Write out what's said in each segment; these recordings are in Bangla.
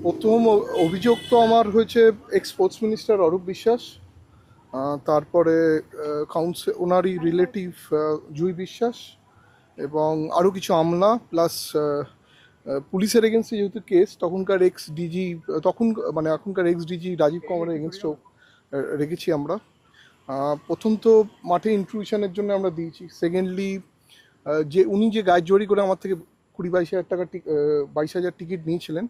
প্রথম অভিযোগ তো আমার হয়েছে x sports minister Arup Biswas, তারপরে ওনারই রিলেটিভ জুই বিশ্বাস এবং আরও কিছু আমলা প্লাস পুলিশের এগেনস্টে যেহেতু কেস, তখনকার এক্স ডিজি এখনকার এক্স ডিজি রাজীব কুমারের এগেনস্টও রেখেছি আমরা। প্রথম তো মাঠে ইন্ট্রুশনের জন্য আমরা দিয়েছি। সেকেন্ডলি যে উনি যে গায়ের জড়ি করে আমার থেকে 20-22 হাজার টাকা 22,000 টিকিট নিয়েছিলেন,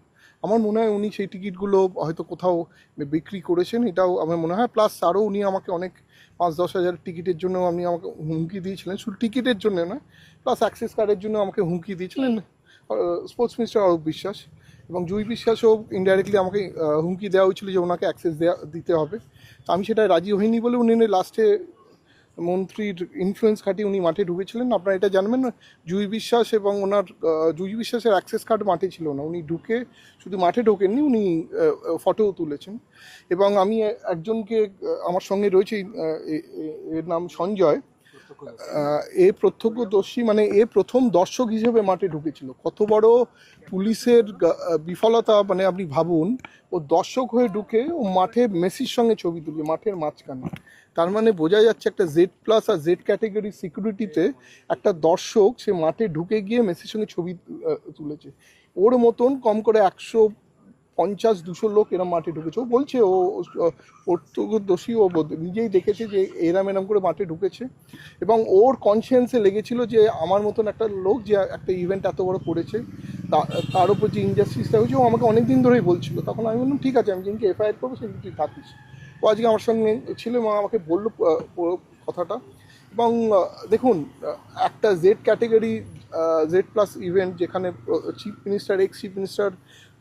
আমার মনে হয় উনি সেই টিকিটগুলো হয়তো কোথাও বিক্রি করেছেন, এটাও আমার মনে হয়। প্লাস আরও উনি আমাকে অনেক 5-10 হাজার টিকিটের জন্য আমাকে হুমকি দিয়েছিলেন, শুধু টিকিটের জন্য নয়, প্লাস অ্যাক্সেস কার্ডের জন্য আমাকে হুমকি দিয়েছিলেন স্পোর্টস মিনিস্টার অরূপ বিশ্বাস। এবং জুই বিশ্বাসও ইনডাইরেক্টলি আমাকে হুমকি দেওয়া হয়েছিল যে ওনাকে অ্যাক্সেস দিতে হবে। তো আমি সেটা রাজি হইনি বলে উনি লাস্টে মন্ত্রীর ইনফ্লুয়েন্স খাটিয়ে উনি মাঠে ঢুকেছিলেন। আপনারা এটা জানবেন না, জুই বিশ্বাস এবং জুই বিশ্বাসের অ্যাক্সেস কার্ড মাঠে ছিল না, উনি ঢুকে শুধু মাঠে ঢোকেননি, উনি ফটোও তুলেছেন। এবং আমি একজনকে আমার সঙ্গে রয়েছে, এর নাম সঞ্জয়, এ প্রত্যক্ষদর্শী, মানে এ প্রথম দর্শক হিসেবে মাঠে ঢুকেছিল। কত বড় পুলিশের বিফলতা, মানে আপনি ভাবুন, ও দর্শক হয়ে ঢুকে ও মাঠে মেসির সঙ্গে ছবি তুলছে মাঠের মাঝখানে। তার মানে বোঝা যাচ্ছে একটা জেড প্লাস আর জেড ক্যাটেগরি সিকিউরিটিতে একটা দর্শক সে মাঠে ঢুকে গিয়ে মেসির সঙ্গে ছবি তুলেছে। ওর মতন কম করে 150-200 লোক এরম মাঠে ঢুকেছে। ও বলছে ও প্রত্যক্ষদর্শী, ও নিজেই দেখেছে যে এরম করে মাঠে ঢুকেছে। এবং ওর কনসিয়েন্সে লেগেছিল যে আমার মতন একটা লোক যে একটা ইভেন্ট এত বড় করেছে, তার উপর যে ইনজাস্টিসটা হয়েছে, ও আমাকে অনেক দিন ধরেই বলছিল। তখন আমি বললাম ঠিক আছে, আমি যেদিনকে এফআইআর করবো সেদিন তুই থাকিস। ও আজকে আমার সঙ্গে ছিল এবং আমাকে বললো কথাটা। এবং দেখুন, একটা Z category Z plus event, যেখানে chief minister, ex chief minister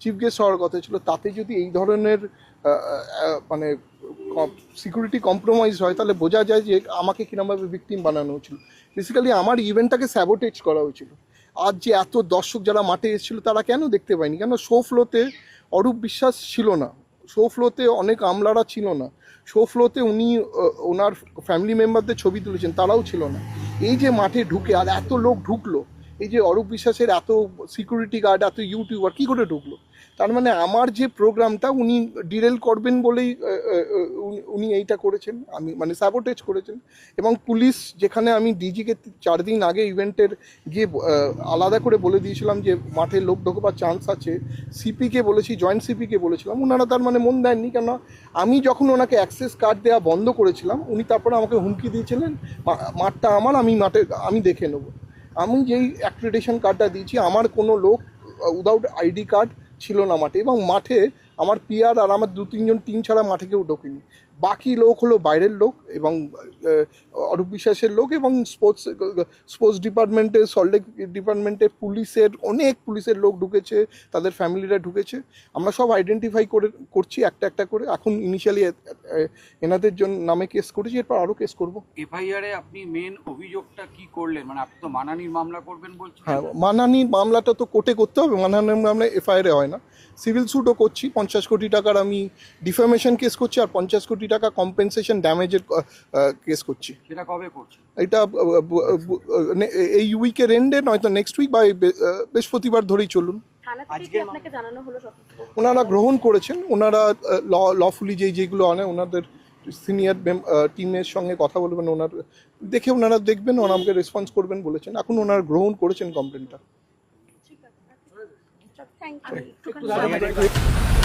chief guest হওয়ার কথা ছিল, তাতে যদি এই ধরনের মানে সিকিউরিটি কম্প্রোমাইজ হয়, তাহলে বোঝা যায় যে আমাকে কিরমভাবে ভিকটিম বানানো হয়েছিল। বেসিক্যালি আমার ইভেন্টটাকে স্যাবোটেজ করা হয়েছিল। আজ যে এত দর্শক যারা মাঠে এসেছিল তারা কেন দেখতে পায়নি? কেন শো ফ্লোতে অরূপ বিশ্বাস ছিল না, শো ফ্লোতে অনেক আমলারা ছিল না, শো ফ্লোতে উনি ওনার ফ্যামিলি মেম্বারদের ছবি তুলেছেন, তারাও ছিল না। এই যে মাঠে ঢুকে আর এত লোক ঢুকলো, এই যে অরূপ বিশ্বাসের এত সিকিউরিটি গার্ড, এত ইউটিউবার কী করে ঢুকলো? তার মানে আমার যে প্রোগ্রামটা উনি ডিরেল করবেন বলেই উনি এইটা করেছেন, আমি মানে স্যাবোটেজ করেছেন। এবং পুলিশ, যেখানে আমি ডিজিকে 4 দিন আগে ইভেন্টের গিয়ে আলাদা করে বলে দিয়েছিলাম যে মাঠে লোক ঢোকবার চান্স আছে, সিপিকে বলেছি, জয়েন্ট সিপিকে বলেছিলাম, ওনারা তার মানে মন দেননি। কেন, আমি যখন ওনাকে অ্যাক্সেস কার্ড দেওয়া বন্ধ করেছিলাম, উনি তারপরে আমাকে হুমকি দিয়েছিলেন মাঠটা আমার, আমি দেখে নেবো। আমি যেই অ্যাক্রেডিটেশন কার্ডটা দিয়েছি, আমার কোনো লোক উইদাউট আইডি কার্ড ছিল না মাঠে। এবং মাঠে আমার পিআর আর আমার 2-3 জন টিম ছাড়া মাঠে কেউ ঢোকেনি। বাকি লোক হলো বাইরের লোক এবং অরূপ বিশ্বাসের লোক এবং স্পোর্টস ডিপার্টমেন্টে, সল্টলেক ডিপার্টমেন্টে অনেক পুলিশের লোক ঢুকেছে, তাদের ফ্যামিলিরা ঢুকেছে। আমরা সব আইডেন্টিফাই করছি একটা একটা করে। এখন ইনিশিয়ালি এনাদের নামে কেস করেছি, এরপর আরও কেস করবো। এফআইআরে আপনি মেন অভিযোগটা কি করলেন? মানে আপনি তো মানহানির মামলা করবেন বলছেন। হ্যাঁ, মানহানির মামলাটা তো কোর্টে করতে হবে, মানহানির মামলা এফআইআরে হয় না। সিভিল স্যুটও করছি, 50 কোটি টাকার আমি ডিফামেশন কেস করছি, আর 50 কোটি টাকা কম্পেনসেশন ড্যামেজের কেস করছি। সেটা কবে করছি? এটা এই উইকের এন্ডে, নয়তো নেক্সট উইক বা বৃহস্পতিবার ধরেই চলুন। ওনারা গ্রহণ করেছেন, ওনারা লফুলি যেগুলো আনে, ওনাদের সিনিয়র টিমের সঙ্গে কথা বলবেন, ওনারা দেখবেন, ওনাকে রেসপন্স করবেন বলেছেন। এখন ওনারা গ্রহণ করেছেন কমপ্লেনটা। Thank you.